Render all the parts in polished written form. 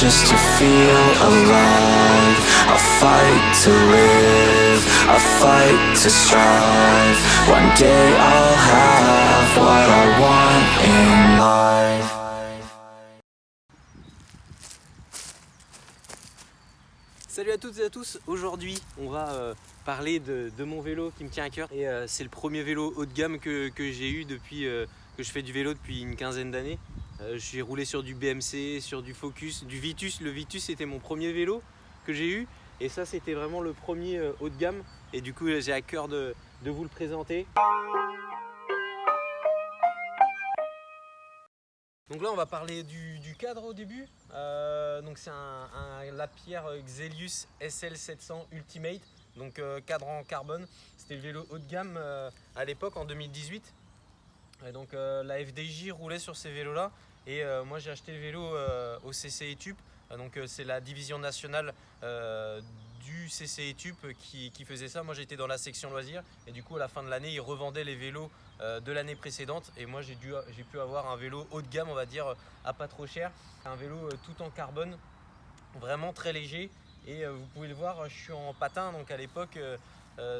just to feel alive. I fight to live, I fight to strive. One day I'll have what I want in life. Salut à toutes et à tous, aujourd'hui on va parler de mon vélo qui me tient à cœur et c'est le premier vélo haut de gamme que j'ai eu depuis que je fais du vélo depuis une quinzaine d'années. J'ai roulé sur du BMC, sur du Focus, du Vitus. Le Vitus c'était mon premier vélo que j'ai eu et ça c'était vraiment le premier haut de gamme et du coup j'ai à cœur de vous le présenter. Donc là on va parler du cadre au début. Donc c'est un Lapierre Xelius SL700 Ultimate, donc cadre en carbone. C'était le vélo haut de gamme à l'époque en 2018. Et donc la FDJ roulait sur ces vélos là et moi j'ai acheté le vélo au CC Etup. Donc c'est la division nationale du CC Etup qui faisait ça. Moi j'étais dans la section loisirs et du coup à la fin de l'année ils revendaient les vélos de l'année précédente et moi j'ai pu avoir un vélo haut de gamme, on va dire, à pas trop cher. Un vélo tout en carbone, vraiment très léger et vous pouvez le voir, je suis en patin, donc à l'époque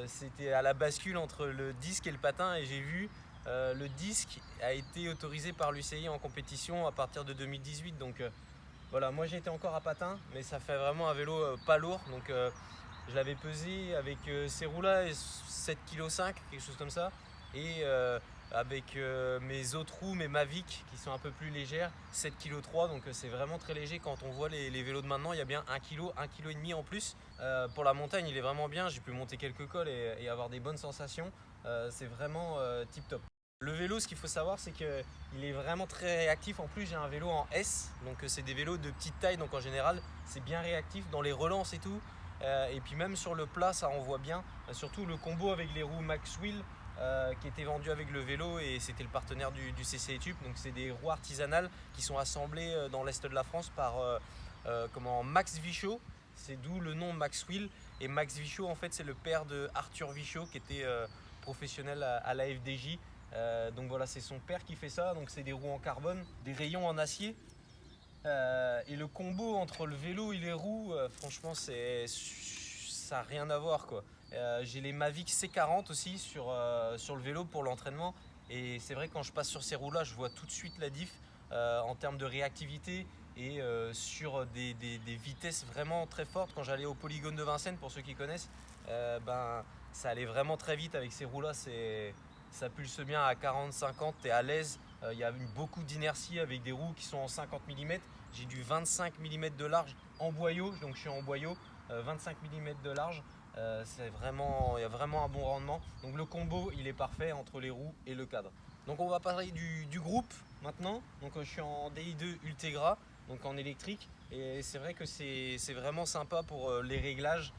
c'était à la bascule entre le disque et le patin et j'ai vu le disque a été autorisé par l'UCI en compétition à partir de 2018, donc voilà, moi j'étais encore à patin mais ça fait vraiment un vélo pas lourd, donc je l'avais pesé avec ces roues-là 7,5 kg, quelque chose comme ça, et avec mes autres roues, mes Mavic qui sont un peu plus légères, 7,3 kg, donc c'est vraiment très léger. Quand on voit les vélos de maintenant, il y a bien 1 kg, 1,5 kg en plus. Pour la montagne, il est vraiment bien, j'ai pu monter quelques cols et avoir des bonnes sensations. C'est vraiment tip top. Le vélo, ce qu'il faut savoir, c'est qu'il est vraiment très réactif. En plus, j'ai un vélo en S, donc c'est des vélos de petite taille, donc en général, c'est bien réactif dans les relances et tout. Et puis même sur le plat, ça envoie bien. Surtout le combo avec les roues Maxwheel qui était vendu avec le vélo et c'était le partenaire du CC Etup. Donc c'est des roues artisanales qui sont assemblées dans l'est de la France par Max Vichot. C'est d'où le nom Maxwheel. Et Max Vichot, en fait, c'est le père de Arthur Vichot qui était professionnel à la FDJ. Donc voilà, c'est son père qui fait ça. Donc c'est des roues en carbone, des rayons en acier. Et le combo entre le vélo et les roues, franchement, ça n'a rien à voir, quoi. J'ai les Mavic C40 aussi sur le vélo pour l'entraînement. Et c'est vrai que quand je passe sur ces roues-là, je vois tout de suite la diff en termes de réactivité et sur des vitesses vraiment très fortes. Quand j'allais au polygone de Vincennes, pour ceux qui connaissent, ça allait vraiment très vite avec ces roues-là. Ça pulse bien à 40-50, tu es à l'aise. Il y a beaucoup d'inertie avec des roues qui sont en 50 mm. J'ai du 25 mm de large en boyau, donc je suis en boyau, 25 mm de large. Il y a vraiment un bon rendement. Donc le combo, il est parfait entre les roues et le cadre. Donc on va parler du groupe maintenant. Donc je suis en DI2 Ultegra, donc en électrique. Et c'est vrai que c'est vraiment sympa pour les réglages.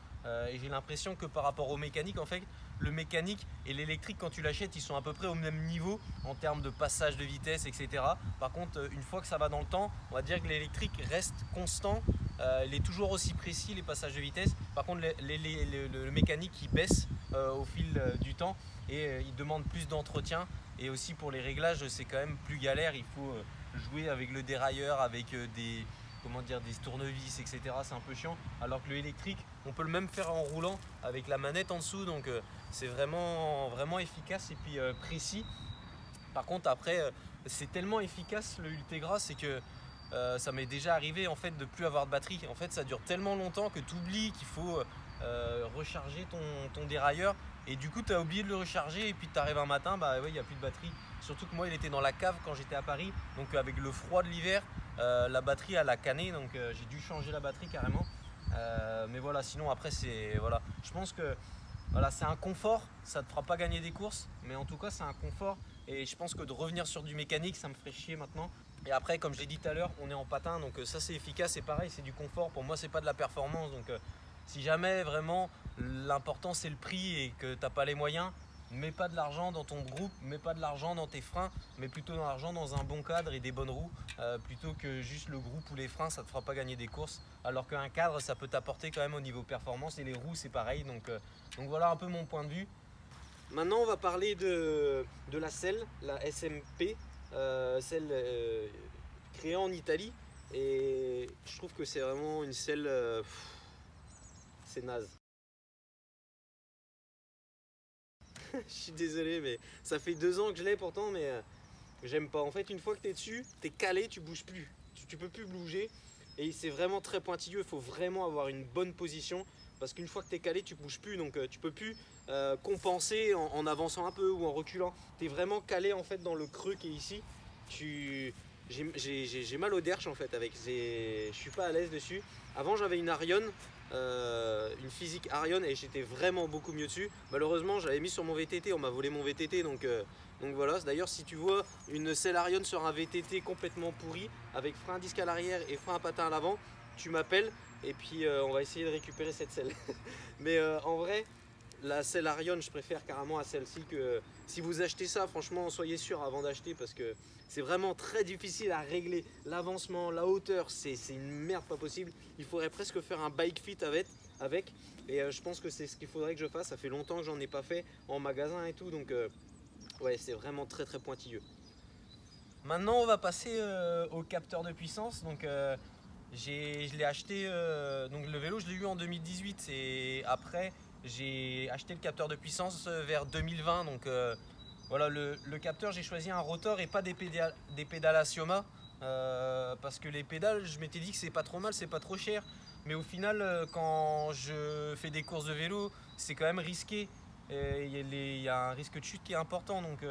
Et j'ai l'impression que par rapport au mécanique, en fait, le mécanique et l'électrique, quand tu l'achètes, ils sont à peu près au même niveau en termes de passage de vitesse, etc. Par contre, une fois que ça va dans le temps, on va dire que l'électrique reste constant. Il est toujours aussi précis, les passages de vitesse. Par contre, le mécanique, il baisse au fil du temps et il demande plus d'entretien. Et aussi pour les réglages, c'est quand même plus galère. Il faut jouer avec le dérailleur, avec des tournevis, etc. C'est un peu chiant. Alors que l'électrique, on peut le même faire en roulant avec la manette en dessous. Donc c'est vraiment, vraiment efficace et puis précis. Par contre, après, c'est tellement efficace le Ultegra, c'est que ça m'est déjà arrivé en fait de plus avoir de batterie. En fait, ça dure tellement longtemps que tu oublies qu'il faut recharger ton dérailleur. Et du coup, tu as oublié de le recharger et puis tu arrives un matin, il n'y a plus de batterie. Surtout que moi, il était dans la cave quand j'étais à Paris. Donc avec le froid de l'hiver, la batterie elle a canné, donc j'ai dû changer la batterie carrément. Mais voilà, sinon après voilà. Je pense que voilà, c'est un confort, ça ne te fera pas gagner des courses, mais en tout cas c'est un confort. Et je pense que de revenir sur du mécanique, ça me ferait chier maintenant. Et après, comme je l'ai dit tout à l'heure, on est en patin, donc ça c'est efficace, c'est pareil, c'est du confort. Pour moi, c'est pas de la performance, donc si jamais vraiment l'important c'est le prix et que t'as pas les moyens, mets pas de l'argent dans ton groupe, mets pas de l'argent dans tes freins, mais plutôt de l'argent dans un bon cadre et des bonnes roues, plutôt que juste le groupe ou les freins, ça te fera pas gagner des courses. Alors qu'un cadre, ça peut t'apporter quand même au niveau performance, et les roues c'est pareil. Donc voilà un peu mon point de vue. Maintenant, on va parler de la selle, la SMP, celle créée en Italie. Et je trouve que c'est vraiment une selle, c'est naze. Je suis désolé, mais ça fait 2 ans que je l'ai pourtant, mais j'aime pas. En fait, une fois que tu es dessus, tu es calé, tu bouges plus. Tu peux plus bouger. Et c'est vraiment très pointilleux. Il faut vraiment avoir une bonne position. Parce qu'une fois que tu es calé, tu bouges plus. Donc tu peux plus compenser en avançant un peu ou en reculant. Tu es vraiment calé en fait dans le creux qui est ici. J'ai mal au derche en fait avec. Je suis pas à l'aise dessus. Avant j'avais une Arion, une physique Arion et j'étais vraiment beaucoup mieux dessus. Malheureusement j'avais mis sur mon VTT, on m'a volé mon VTT donc voilà. D'ailleurs si tu vois une selle Arion sur un VTT complètement pourri avec frein à disque à l'arrière et frein à patin à l'avant, tu m'appelles et puis on va essayer de récupérer cette selle. Mais en vrai la selle Arion je préfère carrément à celle-ci. Que si vous achetez ça, franchement soyez sûr avant d'acheter parce que c'est vraiment très difficile à régler. L'avancement, la hauteur, c'est une merde pas possible. Il faudrait presque faire un bike fit avec. Et je pense que c'est ce qu'il faudrait que je fasse. Ça fait longtemps que j'en ai pas fait en magasin et tout. Donc ouais, c'est vraiment très très pointilleux. Maintenant on va passer au capteur de puissance. Donc je l'ai acheté, donc le vélo je l'ai eu en 2018 et après j'ai acheté le capteur de puissance vers 2020. Donc voilà, le capteur, j'ai choisi un rotor et pas des pédales Asioma parce que les pédales, je m'étais dit que c'est pas trop mal, c'est pas trop cher. Mais au final, quand je fais des courses de vélo, c'est quand même risqué. Il y a un risque de chute qui est important. Donc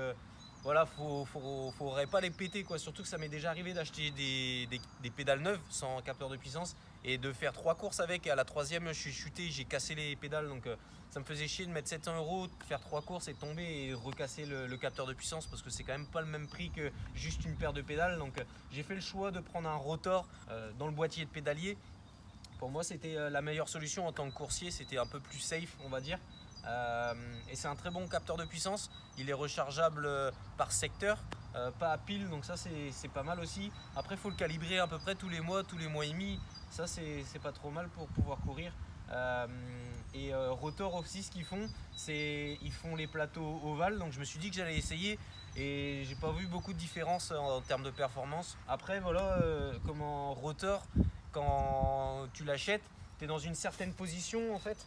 voilà, faudrait pas les péter quoi. Surtout que ça m'est déjà arrivé d'acheter des pédales neuves sans capteur de puissance et de faire 3 courses avec. Et à la 3e, je suis chuté, j'ai cassé les pédales. Donc ça me faisait chier de mettre 700 €, faire 3 courses et tomber et recasser le capteur de puissance parce que c'est quand même pas le même prix que juste une paire de pédales. Donc j'ai fait le choix de prendre un rotor dans le boîtier de pédalier. Pour moi, c'était la meilleure solution en tant que coursier. C'était un peu plus safe, on va dire. Et c'est un très bon capteur de puissance. Il est rechargeable par secteur, pas à pile, donc ça c'est pas mal aussi. Après il faut le calibrer à peu près tous les mois et demi. Ça c'est pas trop mal pour pouvoir courir. Et Rotor aussi, ce qu'ils font, c'est ils font les plateaux ovales. Donc je me suis dit que j'allais essayer et j'ai pas vu beaucoup de différence en termes de performance. Après voilà, comment Rotor, quand tu l'achètes, tu es dans une certaine position en fait.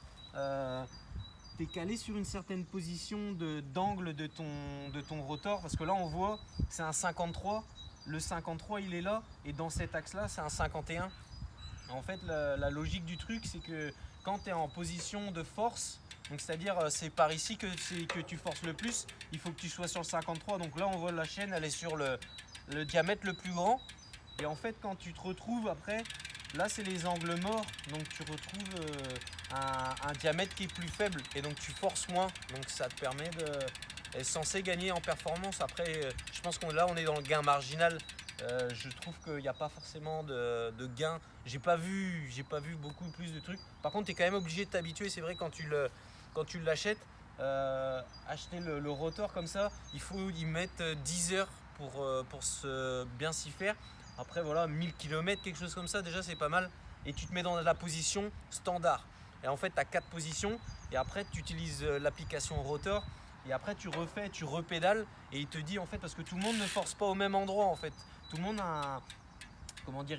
Tu es calé sur une certaine position d'angle de ton rotor parce que là on voit c'est un 53, le 53 il est là et dans cet axe là c'est un 51. En fait la logique du truc c'est que quand tu es en position de force, donc c'est-à-dire c'est par ici que tu forces le plus, il faut que tu sois sur le 53. Donc là on voit la chaîne elle est sur le diamètre le plus grand et en fait quand tu te retrouves après, là c'est les angles morts, donc tu retrouves un diamètre qui est plus faible et donc tu forces moins, donc ça te permet est censé gagner en performance. Après je pense qu'on là on est dans le gain marginal. Je trouve qu'il n'y a pas forcément de gain. J'ai pas vu beaucoup plus de trucs. Par contre tu es quand même obligé de t'habituer. C'est vrai quand tu l'achètes, acheter le rotor comme ça, il faut y mettre 10 heures pour bien s'y faire. Après voilà, 1000 km, quelque chose comme ça, déjà c'est pas mal. Et tu te mets dans la position standard. Et en fait tu as 4 positions et après tu utilises l'application rotor. Et après tu repédales et il te dit en fait, parce que tout le monde ne force pas au même endroit en fait. Tout le monde a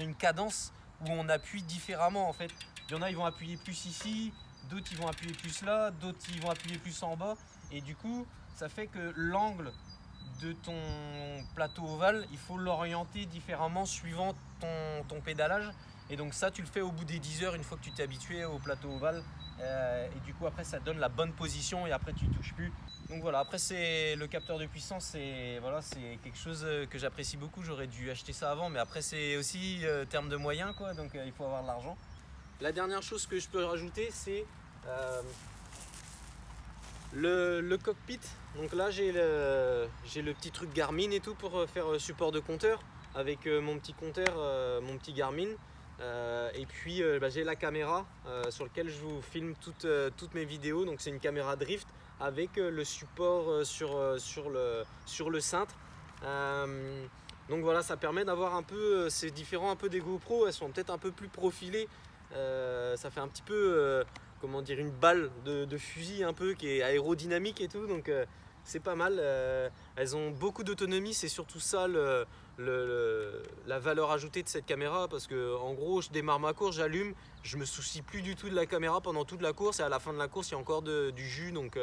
une cadence où on appuie différemment en fait. Il y en a ils vont appuyer plus ici, d'autres ils vont appuyer plus là, d'autres ils vont appuyer plus en bas. Et du coup ça fait que l'angle de ton plateau ovale, il faut l'orienter différemment suivant ton pédalage. Et donc ça tu le fais au bout des 10 heures une fois que tu t'es habitué au plateau ovale. Et du coup après ça donne la bonne position et après tu touches plus. Donc voilà, après c'est le capteur de puissance, c'est quelque chose que j'apprécie beaucoup. J'aurais dû acheter ça avant, mais après c'est aussi terme de moyens quoi, donc il faut avoir de l'argent. La dernière chose que je peux rajouter, c'est le cockpit. Donc là j'ai le petit truc Garmin et tout pour faire support de compteur avec mon petit compteur, mon petit Garmin. Et puis j'ai la caméra sur laquelle je vous filme toutes mes vidéos. Donc c'est une caméra drift avec le support sur le cintre. Donc voilà, ça permet d'avoir un peu, c'est différent un peu des GoPro, elles sont peut-être un peu plus profilées. Ça fait un petit peu comment dire, une balle de fusil un peu qui est aérodynamique et tout. Donc c'est pas mal. Elles ont beaucoup d'autonomie, c'est surtout ça la valeur ajoutée de cette caméra, parce que en gros je démarre ma course, j'allume, je me soucie plus du tout de la caméra pendant toute la course, et à la fin de la course il y a encore du jus, donc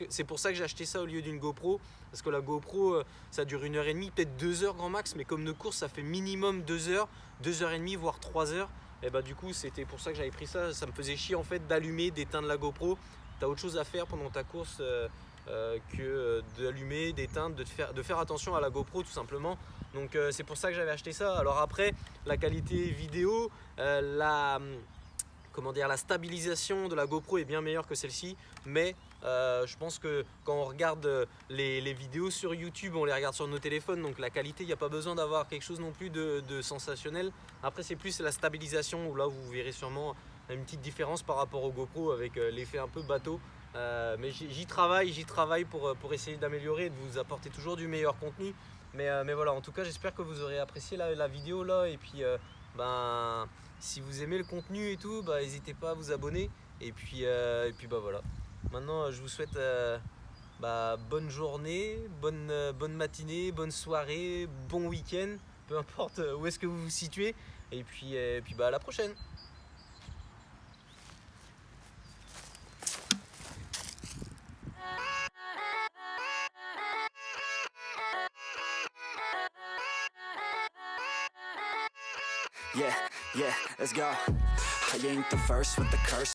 c'est pour ça que j'ai acheté ça au lieu d'une GoPro, parce que la GoPro ça dure 1h30, peut-être 2 heures grand max, mais comme nos courses ça fait minimum 2 heures, 2h30 voire 3 heures, et bah du coup c'était pour ça que j'avais pris ça. Ça me faisait chier en fait d'allumer, d'éteindre la GoPro. T'as autre chose à faire pendant ta course que d'allumer, d'éteindre, de faire attention à la GoPro tout simplement. Donc c'est pour ça que j'avais acheté ça. Alors après, la qualité vidéo, la stabilisation de la GoPro est bien meilleure que celle-ci, mais je pense que quand on regarde les vidéos sur YouTube, on les regarde sur nos téléphones, donc la qualité, il n'y a pas besoin d'avoir quelque chose non plus de sensationnel. Après c'est plus la stabilisation, où là vous verrez sûrement une petite différence par rapport au GoPro avec l'effet un peu bateau. Mais j'y travaille pour essayer d'améliorer et de vous apporter toujours du meilleur contenu. Mais voilà, en tout cas j'espère que vous aurez apprécié la vidéo là, et puis si vous aimez le contenu et tout, n'hésitez pas à vous abonner, et puis bah voilà. Maintenant je vous souhaite bonne journée, bonne matinée, bonne soirée, bon week-end, peu importe où est-ce que vous vous situez, et puis à la prochaine. Yeah, let's go. I ain't the first with the curse,